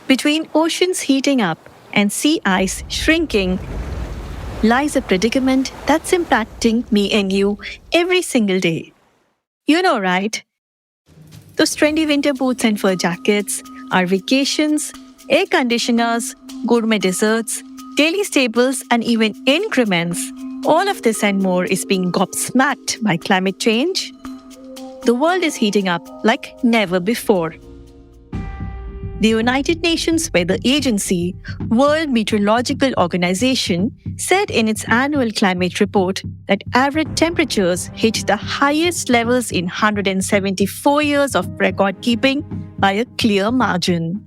Between oceans heating up and sea ice shrinking lies a predicament that's impacting me and you every single day. You know, right? Those trendy winter boots and fur jackets, our vacations, air conditioners, gourmet desserts, daily staples, and even increments. All of this and more is being gobsmacked by climate change. The world is heating up like never before. The United Nations Weather Agency, World Meteorological Organization, said in its annual climate report that average temperatures hit the highest levels in 174 years of record keeping by a clear margin.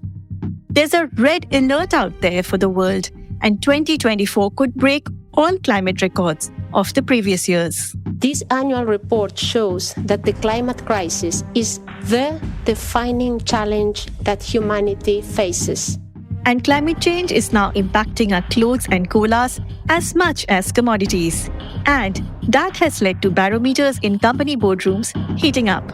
There's a red alert out there for the world, and 2024 could break all climate records of the previous years. This annual report shows that the climate crisis is the defining challenge that humanity faces. And climate change is now impacting our clothes and colas as much as commodities. And that has led to barometers in company boardrooms heating up.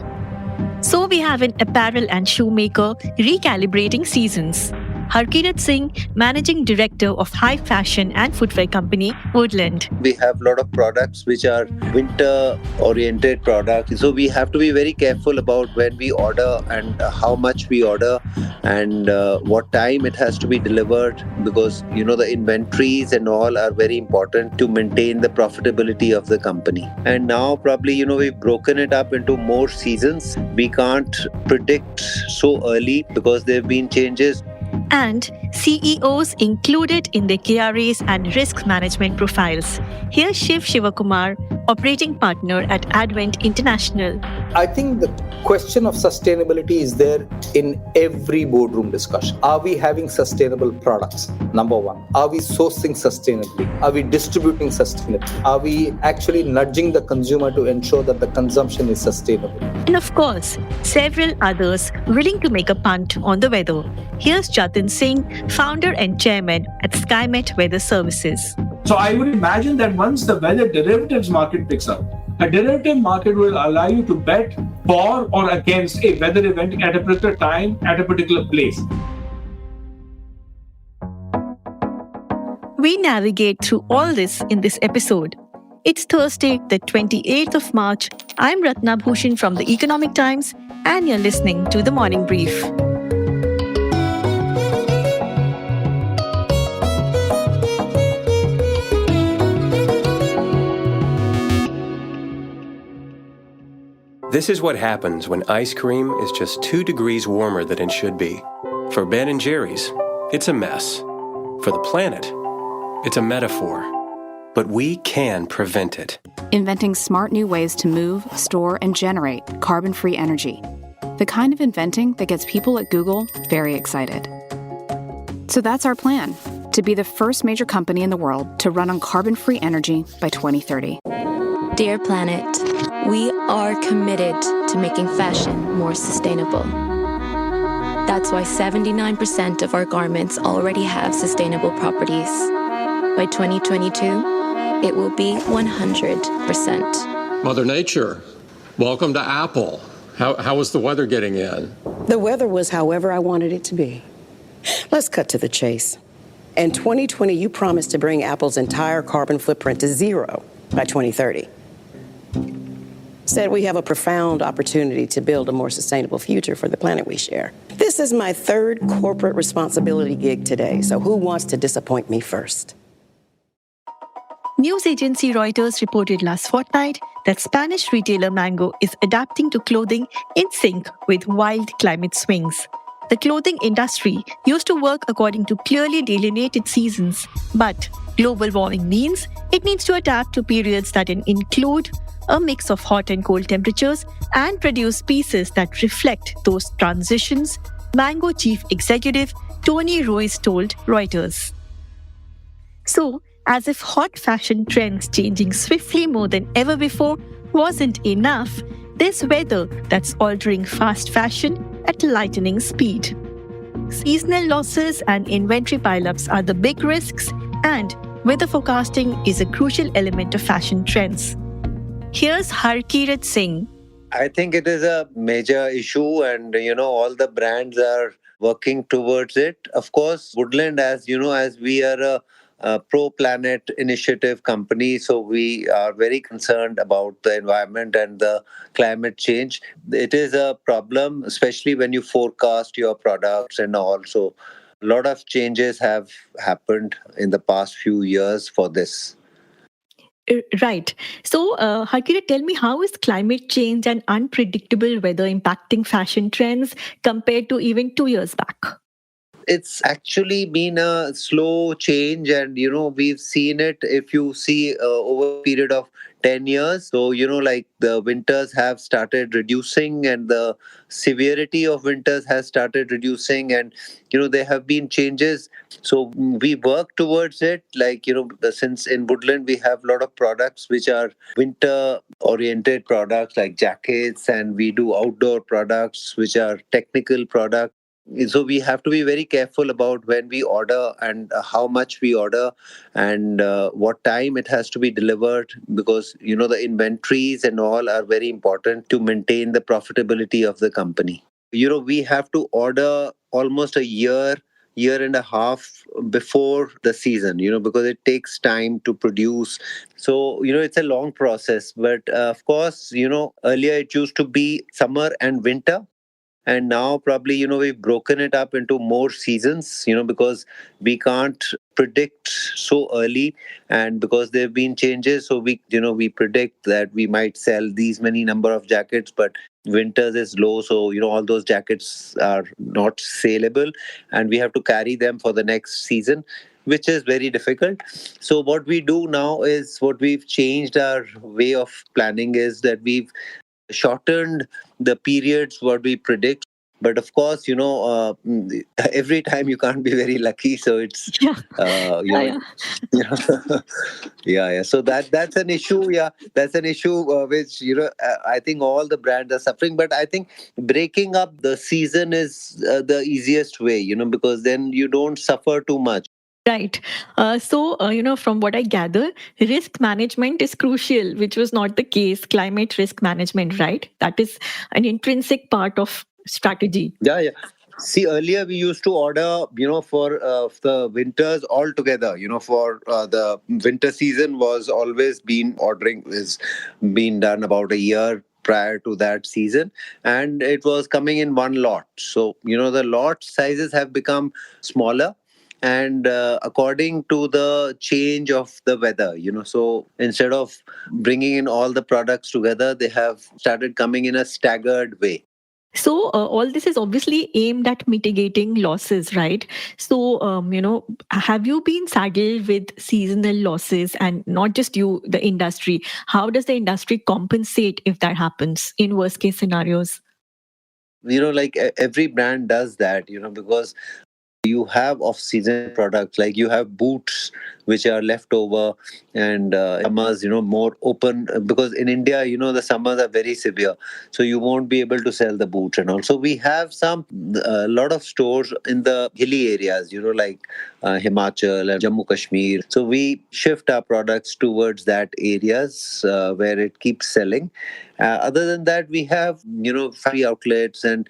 So we have an apparel and shoemaker recalibrating seasons. Harkirat Singh, Managing Director of high fashion and footwear company Woodland. We have a lot of products which are winter-oriented products. So we have to be very careful about when we order and how much we order and what time it has to be delivered, because, the inventories and all are very important to maintain the profitability of the company. And now probably, we've broken it up into more seasons. We can't predict so early because there have been changes. And CEOs included in their KRAs and risk management profiles. Here's Shiv Shivakumar, operating partner at Advent International. I think the question of sustainability is there in every boardroom discussion. Are we having sustainable products? Number one. Are we sourcing sustainably? Are we distributing sustainably? Are we actually nudging the consumer to ensure that the consumption is sustainable? And of course, several others willing to make a punt on the weather. Here's Jatin Singh, founder and chairman at SkyMet Weather Services. So I would imagine that once the weather derivatives market picks up, a derivative market will allow you to bet for or against a weather event at a particular time, at a particular place. We navigate through all this in this episode. It's Thursday, the 28th of March. I'm Ratna Bhushan from the Economic Times, and you're listening to The Morning Brief. This is what happens when ice cream is just 2 degrees warmer than it should be. For Ben & Jerry's, it's a mess. For the planet, it's a metaphor. But we can prevent it. Inventing smart new ways to move, store, and generate carbon-free energy. The kind of inventing that gets people at Google very excited. So that's our plan, to be the first major company in the world to run on carbon-free energy by 2030. Dear planet, we are committed to making fashion more sustainable. That's why 79% of our garments already have sustainable properties. By 2022, it will be 100%. Mother Nature, welcome to Apple. How was the weather getting in? The weather was however I wanted it to be. Let's cut to the chase. In 2020, you promised to bring Apple's entire carbon footprint to zero by 2030. Said we have a profound opportunity to build a more sustainable future for the planet we share. This is my third corporate responsibility gig today, so who wants to disappoint me first? News agency Reuters reported last fortnight that Spanish retailer Mango is adapting to clothing in sync with wild climate swings. The clothing industry used to work according to clearly delineated seasons, but global warming means it needs to adapt to periods that include a mix of hot and cold temperatures and produce pieces that reflect those transitions, Mango chief executive Tony Royce told Reuters. So, as if hot fashion trends changing swiftly more than ever before wasn't enough, there's weather that's altering fast fashion at lightning speed. Seasonal losses and inventory pileups are the big risks, and weather forecasting is a crucial element of fashion trends. Here's Harkirat Singh. I think it is a major issue, and all the brands are working towards it. Of course, Woodland, as you know, as we are a pro planet initiative company, so we are very concerned about the environment and the climate change. It is a problem, especially when you forecast your products and all. So a lot of changes have happened in the past few years for this. Right. So, Harkira, tell me, how is climate change and unpredictable weather impacting fashion trends compared to even 2 years back? It's actually been a slow change, and we've seen it. If you see over a period of 10 years, so like the winters have started reducing and the severity of winters has started reducing, and there have been changes. So we work towards it, like since in Woodland we have a lot of products which are winter oriented products like jackets, and we do outdoor products which are technical products. So we have to be very careful about when we order and how much we order, and what time it has to be delivered, because the inventories and all are very important to maintain the profitability of the company. We have to order almost a year and a half before the season, because it takes time to produce. So it's a long process, but of course, earlier it used to be summer and winter, and now probably we've broken it up into more seasons, because we can't predict so early, and because there have been changes, so we predict that we might sell these many number of jackets, but winters is low, so all those jackets are not saleable, and we have to carry them for the next season, which is very difficult. So what we do now is, what we've changed our way of planning is that we've shortened the periods what we predict. But of course, every time you can't be very lucky, so it's Yeah, you yeah, know yeah. you know yeah. So that's an issue. Yeah, that's an issue which I think all the brands are suffering. But I think breaking up the season is the easiest way, because then you don't suffer too much. Right. So, from what I gather, risk management is crucial, which was not the case. Climate risk management, right? That is an intrinsic part of strategy. Yeah. See, earlier we used to order, for the winters all together. For the winter season was always been ordering is been done about a year prior to that season, and it was coming in one lot. So the lot sizes have become smaller, and according to the change of the weather, so instead of bringing in all the products together, they have started coming in a staggered way. So, all this is obviously aimed at mitigating losses, right? So, have you been saddled with seasonal losses, and not just you, the industry? How does the industry compensate if that happens in worst case scenarios? Like every brand does that, because you have off-season products, like you have boots which are left over, and summers more open, because in India the summers are very severe, so you won't be able to sell the boots. And also we have some a lot of stores in the hilly areas, like Himachal and Jammu Kashmir, so we shift our products towards that areas where it keeps selling. Other than that, we have factory outlets, and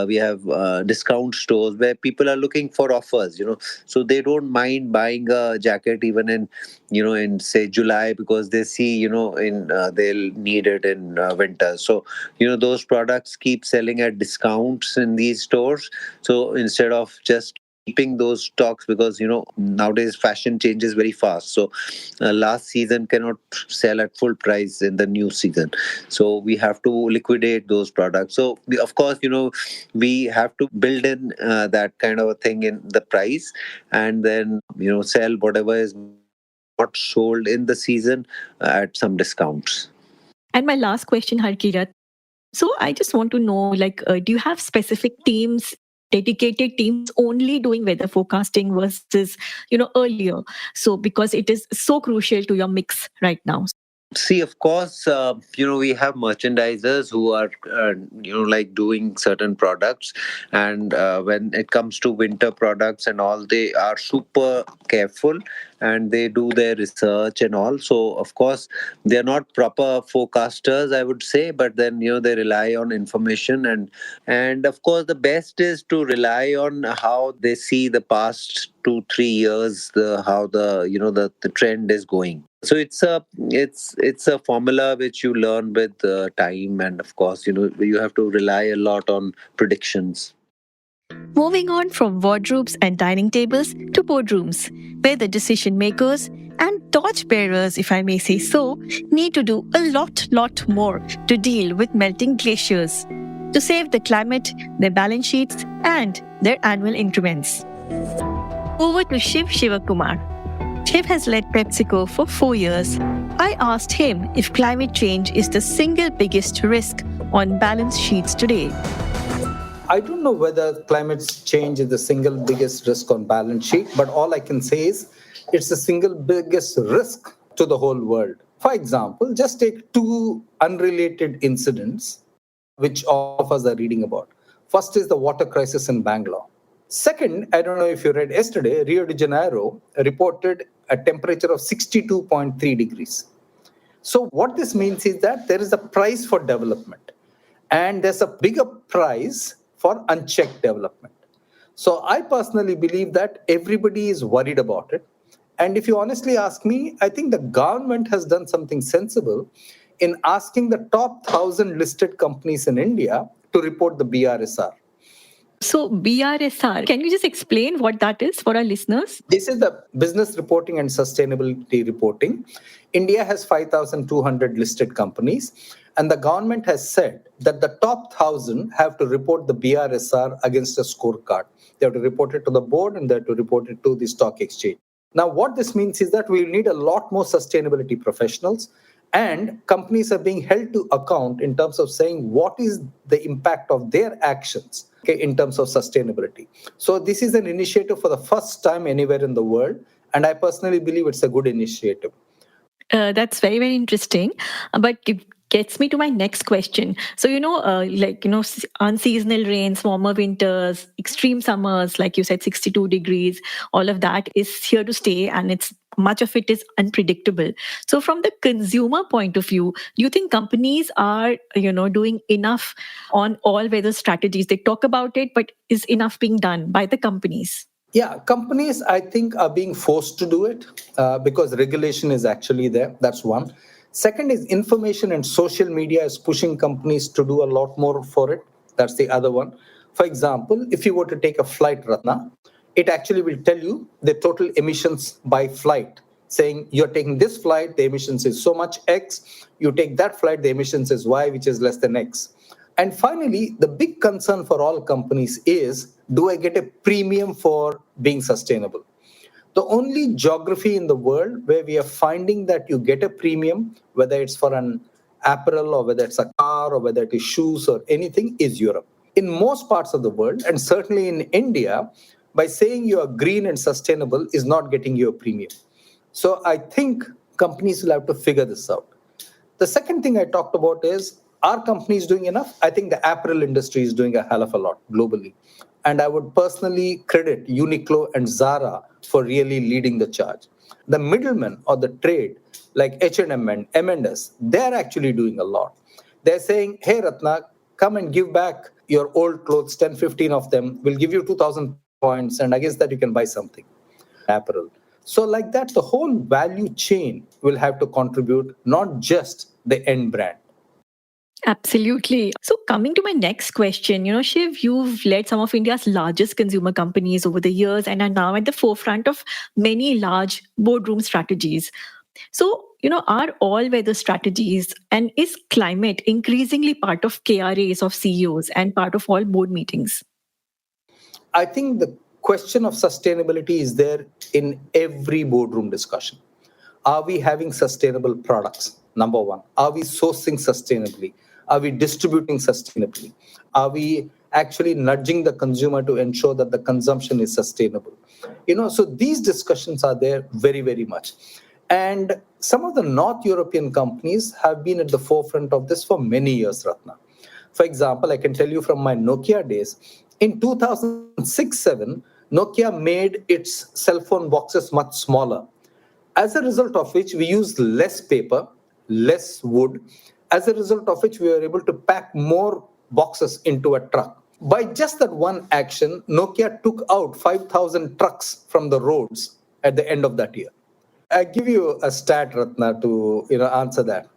we have discount stores where people are looking for offers, so they don't mind buying a jacket even in in say July, because they see in they'll need it in winter. So those products keep selling at discounts in these stores, so instead of just keeping those stocks, because nowadays fashion changes very fast, so last season cannot sell at full price in the new season, so we have to liquidate those products. So of course we have to build in that kind of a thing in the price, and then sell whatever is not sold in the season at some discounts. And my last question, Harkirat. So I just want to know, like, do you have specific teams, dedicated teams only doing weather forecasting versus, earlier? So because it is so crucial to your mix right now. See, of course, we have merchandisers who are, like doing certain products. And when it comes to winter products and all, they are super careful. and they do their research and all. So of course they're not proper forecasters, I would say, but then they rely on information, and of course the best is to rely on how they see the past 2 3 years, how the trend is going. So it's a formula which you learn with time, and of course you have to rely a lot on predictions. Moving on from wardrobes and dining tables to boardrooms, where the decision makers and torchbearers, if I may say so, need to do a lot more to deal with melting glaciers, to save the climate, their balance sheets, and their annual increments. Over to Shiv Shivakumar. Shiv has led PepsiCo for 4 years. I asked him if climate change is the single biggest risk on balance sheets today. I don't know whether climate change is the single biggest risk on balance sheet, but all I can say is it's the single biggest risk to the whole world. For example, just take two unrelated incidents which all of us are reading about. First is the water crisis in Bangalore. Second, I don't know if you read yesterday, Rio de Janeiro reported a temperature of 62.3 degrees. So what this means is that there is a price for development, and there's a bigger price for unchecked development. So I personally believe that everybody is worried about it. And if you honestly ask me, I think the government has done something sensible in asking the top 1,000 listed companies in India to report the BRSR. So, BRSR, can you just explain what that is for our listeners? This is the business reporting and sustainability reporting. India has 5,200 listed companies, and the government has said that the top 1,000 have to report the BRSR against a scorecard. They have to report it to the board and they have to report it to the stock exchange. Now, what this means is that we need a lot more sustainability professionals, and companies are being held to account in terms of saying what is the impact of their actions, okay, in terms of sustainability. So this is an initiative for the first time anywhere in the world, and I personally believe it's a good initiative. That's very, very interesting. But it gets me to my next question. So, unseasonal rains, warmer winters, extreme summers, like you said, 62 degrees, all of that is here to stay, and it's much of it is unpredictable. So from the consumer point of view, do you think companies are, doing enough on all weather strategies? They talk about it, but is enough being done by the companies? Yeah, companies, I think, are being forced to do it because regulation is actually there. That's one. Second is information and social media is pushing companies to do a lot more for it. That's the other one. For example, if you were to take a flight, Ratna, it actually will tell you the total emissions by flight, saying you're taking this flight, the emissions is so much X. You take that flight, the emissions is Y, which is less than X. And finally, the big concern for all companies is, do I get a premium for being sustainable? The only geography in the world where we are finding that you get a premium, whether it's for an apparel or whether it's a car or whether it is shoes or anything, is Europe. In most parts of the world, and certainly in India, by saying you are green and sustainable is not getting you a premium. So I think companies will have to figure this out. The second thing I talked about is, are companies doing enough? I think the apparel industry is doing a hell of a lot globally. And I would personally credit Uniqlo and Zara for really leading the charge. The middlemen or the trade, like H&M and M&S, they're actually doing a lot. They're saying, hey, Ratna, come and give back your old clothes, 10, 15 of them. We'll give you 2,000 points, and against that you can buy something. Apparel. So like that, the whole value chain will have to contribute, not just the end brand. Absolutely. So, coming to my next question, Shiv, you've led some of India's largest consumer companies over the years and are now at the forefront of many large boardroom strategies. So, are all weather strategies and is climate increasingly part of KRAs of CEOs and part of all board meetings? I think the question of sustainability is there in every boardroom discussion. Are we having sustainable products? Number one. Are we sourcing sustainably? Are we distributing sustainably? Are we actually nudging the consumer to ensure that the consumption is sustainable? So these discussions are there very, very much. And some of the North European companies have been at the forefront of this for many years, Ratna. For example, I can tell you from my Nokia days, in 2006-7, Nokia made its cell phone boxes much smaller. As a result of which we used less paper, less wood, as a result of which we were able to pack more boxes into a truck. By just that one action, Nokia took out 5,000 trucks from the roads at the end of that year. I give you a stat, Ratna, to answer that.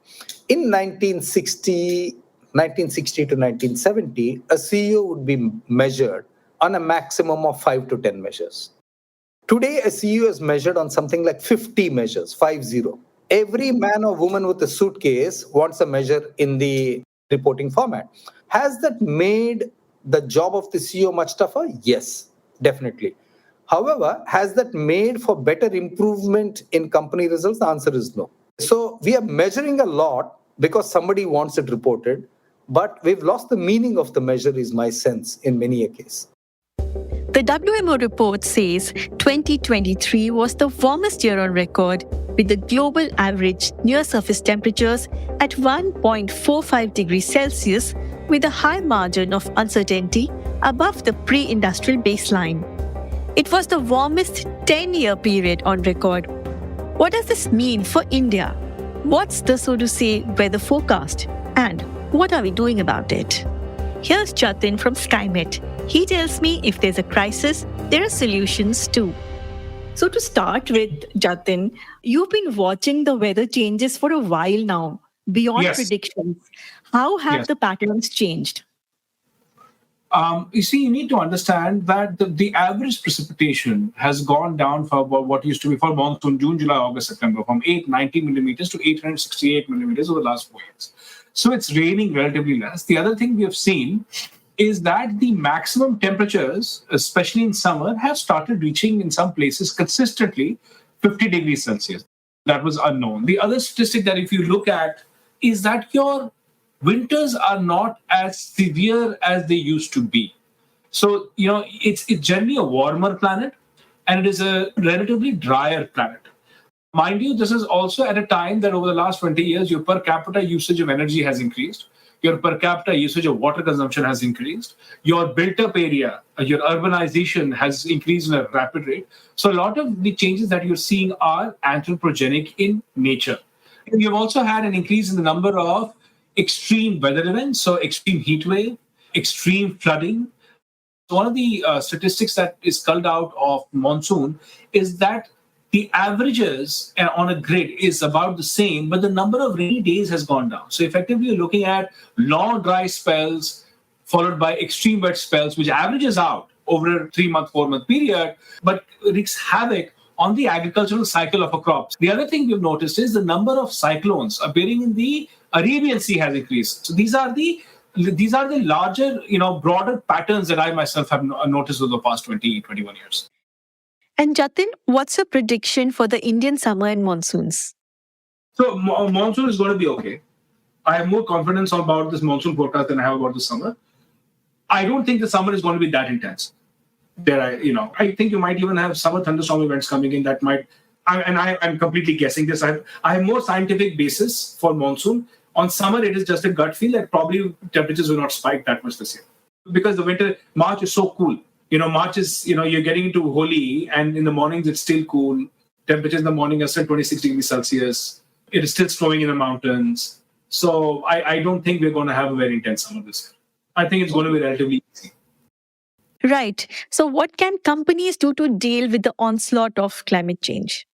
In 1960 to 1970, a CEO would be measured on a maximum of 5 to 10 measures. Today, a CEO is measured on something like 50 measures, 50. Every man or woman with a suitcase wants a measure in the reporting format. Has that made the job of the CEO much tougher? Yes, definitely. However, has that made for better improvement in company results? The answer is no. So we are measuring a lot because somebody wants it reported, but we've lost the meaning of the measure, is my sense, in many a case. The WMO report says 2023 was the warmest year on record, with the global average near-surface temperatures at 1.45 degrees Celsius, with a high margin of uncertainty above the pre-industrial baseline. It was the warmest 10-year period on record. What does this mean for India? What's the, so to say, weather forecast? And what are we doing about it? Here's Jatin from SkyMet. He tells me if there's a crisis, there are solutions too. So to start with, Jatin, you've been watching the weather changes for a while now, beyond predictions. How have the patterns changed? You see, you need to understand that the average precipitation has gone down for what used to be for monsoon, June, July, August, September, from 890 millimeters to 868 millimeters over the last 4 years. So it's raining relatively less. The other thing we have seen is that the maximum temperatures, especially in summer, have started reaching in some places consistently 50 degrees Celsius. That was unknown. The other statistic that if you look at is that your winters are not as severe as they used to be. So, it's generally a warmer planet and it is a relatively drier planet. Mind you, this is also at a time that over the last 20 years, your per capita usage of energy has increased. Your per capita usage of water consumption has increased. Your built-up area, your urbanization has increased at a rapid rate. So a lot of the changes that you're seeing are anthropogenic in nature. And you've also had an increase in the number of extreme weather events, so extreme heat wave, extreme flooding. So one of the statistics that is culled out of monsoon is that the averages on a grid is about the same, but the number of rainy days has gone down. So effectively, you're looking at long dry spells followed by extreme wet spells, which averages out over a 3-month, 4-month period, but wreaks havoc on the agricultural cycle of a crop. The other thing we've noticed is the number of cyclones appearing in the Arabian Sea has increased. So these are the larger, broader patterns that I myself have noticed over the past 20, 21 years. And Jatin, what's your prediction for the Indian summer and monsoons? So monsoon is going to be okay. I have more confidence about this monsoon forecast than I have about the summer. I don't think the summer is going to be that intense. I think you might even have summer thunderstorm events coming in that might, I'm completely guessing this. I have more scientific basis for monsoon. On summer, it is just a gut feel that probably temperatures will not spike that much this year. Because the winter, March is so cool. March is, you're getting into Holi and in the mornings it's still cool. Temperatures in the morning are still 26 degrees Celsius. It is still snowing in the mountains. So I don't think we're going to have a very intense summer this year. I think it's going to be relatively easy. Right. So what can companies do to deal with the onslaught of climate change?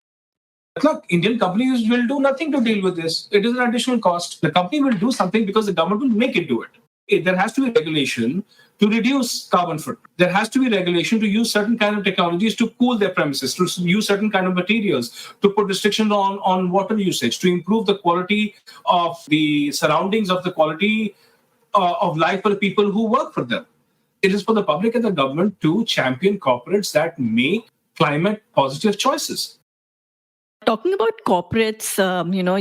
Look, Indian companies will do nothing to deal with this. It is an additional cost. The company will do something because the government will make it do it. There has to be regulation to reduce carbon footprint. There has to be regulation to use certain kind of technologies to cool their premises, to use certain kind of materials, to put restrictions on water usage, to improve the quality of the surroundings, of the quality of life for the people who work for them. It is for the public and the government to champion corporates that make climate positive choices. Talking about corporates,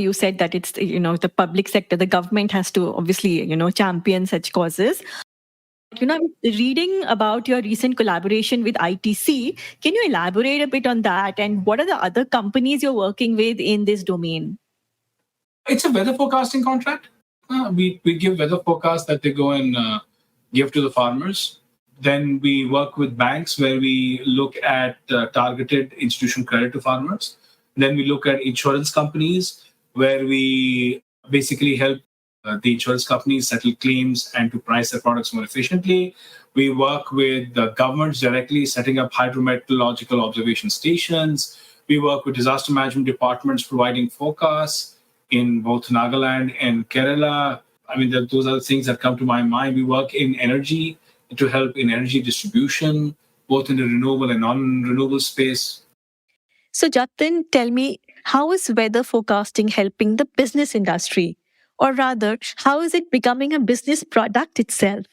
you said that it's, the public sector, the government has to obviously, champion such causes. I'm reading about your recent collaboration with ITC. Can you elaborate a bit on that? And what are the other companies you're working with in this domain? It's a weather forecasting contract. We give weather forecasts that they go and give to the farmers. Then we work with banks where we look at targeted institutional credit to farmers. Then we look at insurance companies, where we basically help the insurance companies settle claims and to price their products more efficiently. We work with the governments directly, setting up hydrometeorological observation stations. We work with disaster management departments, providing forecasts in both Nagaland and Kerala. I mean, those are the things that come to my mind. We work in energy to help in energy distribution, both in the renewable and non-renewable space. So, Jatin, tell me, how is weather forecasting helping the business industry? Or rather, how is it becoming a business product itself?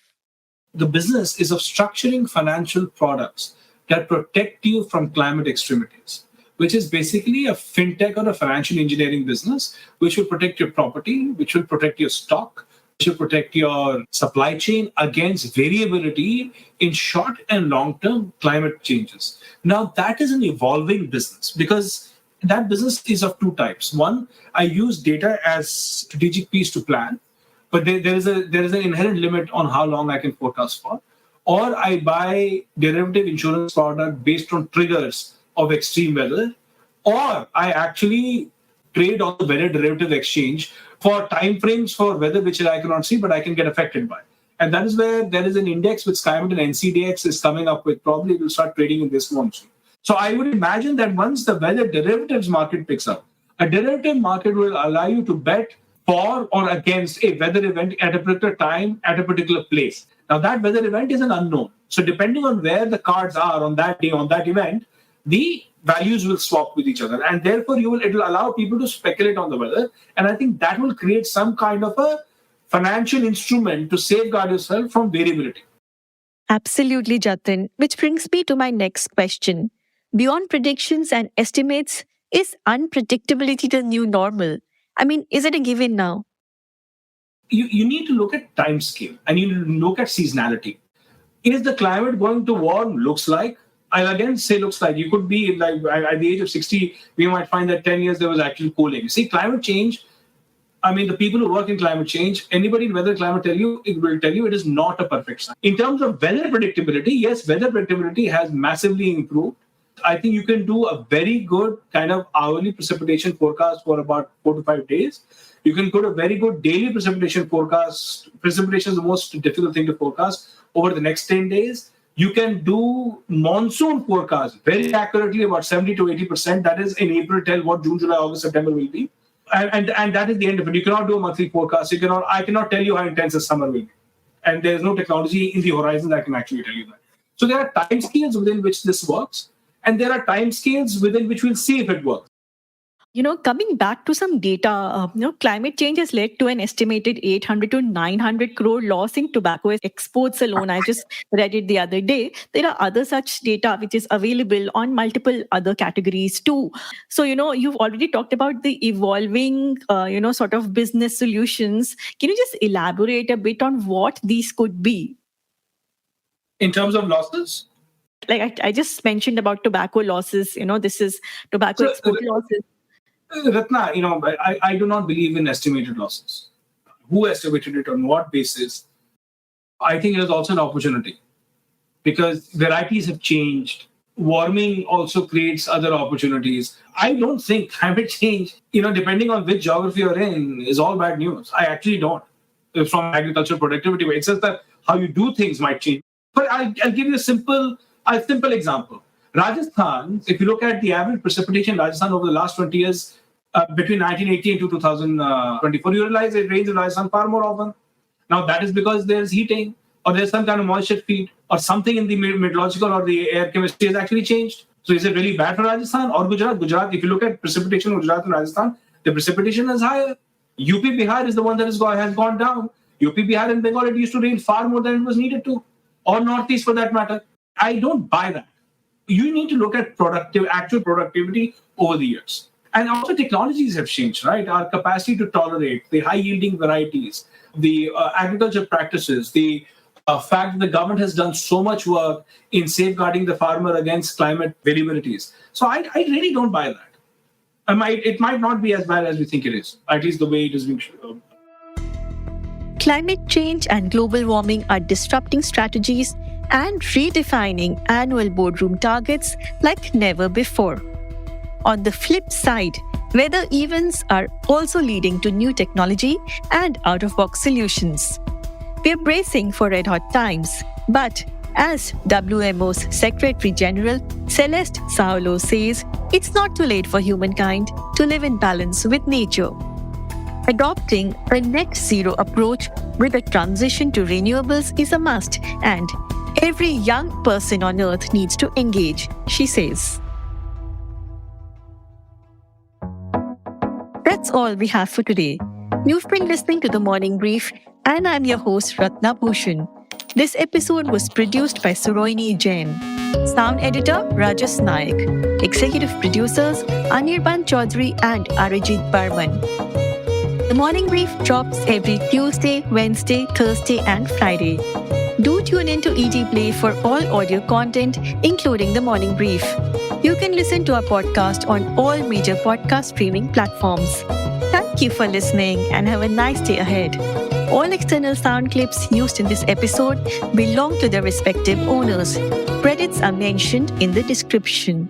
The business is of structuring financial products that protect you from climate extremities, which is basically a fintech or a financial engineering business, which will protect your property, which will protect your stock, which will protect your supply chain against variability in short and long-term climate changes. Now, that is an evolving business because that business is of two types. One, I use data as strategic piece to plan, but there is an inherent limit on how long I can forecast for. Or I buy derivative insurance product based on triggers of extreme weather, or I actually trade on the weather derivative exchange for time frames for weather which I cannot see, but I can get affected by. And that is where there is an index which Skymet and NCDX is coming up with. Probably will start trading in this monsoon. So I would imagine that once the weather derivatives market picks up, a derivative market will allow you to bet for or against a weather event at a particular time at a particular place. Now that weather event is an unknown. So depending on where the cards are on that day, on that event, the values will swap with each other. And therefore it will allow people to speculate on the weather. And I think that will create some kind of a financial instrument to safeguard yourself from variability. Absolutely, Jatin. Which brings me to my next question. Beyond predictions and estimates, is unpredictability the new normal? I mean, is it a given now? You need to look at time scale and you look at seasonality. Is the climate going to warm? Looks like. I'll again say looks like. You could be like at the age of 60, we might find that 10 years there was actually cooling. You see, climate change, I mean, the people who work in climate change, anybody in weather climate will tell you it is not a perfect science. In terms of weather predictability, yes, weather predictability has massively improved. I think you can do a very good kind of hourly precipitation forecast for about 4 to 5 days. You can put a very good daily precipitation forecast. Precipitation is the most difficult thing to forecast over the next 10 days. You can do monsoon forecast very accurately, about 70 to 80%. That is in April, tell what June, July, August, September will be. And that is the end of it. You cannot do a monthly forecast. I cannot tell you how intense the summer will be. And there's no technology in the horizon that can actually tell you that. So there are time scales within which this works. And there are time scales within which we'll see if it works. Coming back to some data, climate change has led to an estimated 800 to 900 crore loss in tobacco exports alone. I just read it the other day. There are other such data which is available on multiple other categories too. So, you've already talked about the evolving, sort of business solutions. Can you just elaborate a bit on what these could be? In terms of losses? Like I just mentioned about tobacco losses, this is tobacco export losses. Ratna, I do not believe in estimated losses. Who estimated it, on what basis? I think it is also an opportunity because varieties have changed. Warming also creates other opportunities. I don't think climate change, depending on which geography you're in, is all bad news. I actually don't. From agricultural productivity, it's just that how you do things might change. But I'll give you a simple example. Rajasthan, if you look at the average precipitation in Rajasthan over the last 20 years, between 1980 and 2024, you realize it rains in Rajasthan far more often. Now, that is because there's heating or there's some kind of moisture feed or something in the meteorological or the air chemistry has actually changed. So is it really bad for Rajasthan or Gujarat? Gujarat, if you look at precipitation in Gujarat and Rajasthan, the precipitation is higher. UP Bihar is the one that has gone down. UP Bihar and Bengal, it used to rain far more than it was needed to, or Northeast for that matter. I don't buy that. You need to look at actual productivity over the years. And also technologies have changed, right? Our capacity to tolerate the high-yielding varieties, the agriculture practices, the fact that the government has done so much work in safeguarding the farmer against climate variabilities. So I really don't buy that. It might not be as bad as we think it is, at least the way it is being shown. Climate change and global warming are disrupting strategies and redefining annual boardroom targets like never before. On the flip side, weather events are also leading to new technology and out-of-box solutions. We're bracing for red-hot times, but as WMO's Secretary General Celeste Saulo says, it's not too late for humankind to live in balance with nature. Adopting a net zero approach with a transition to renewables is a must, and every young person on earth needs to engage, she says. That's all we have for today. You've been listening to The Morning Brief, and I'm your host, Ratna Bhushan. This episode was produced by Suroini Jain. Sound editor, Rajas Naik. Executive producers, Anirban Chaudhary and Arijit Barman. The Morning Brief drops every Tuesday, Wednesday, Thursday and Friday. Do tune in to ET Play for all audio content, including The Morning Brief. You can listen to our podcast on all major podcast streaming platforms. Thank you for listening and have a nice day ahead. All external sound clips used in this episode belong to their respective owners. Credits are mentioned in the description.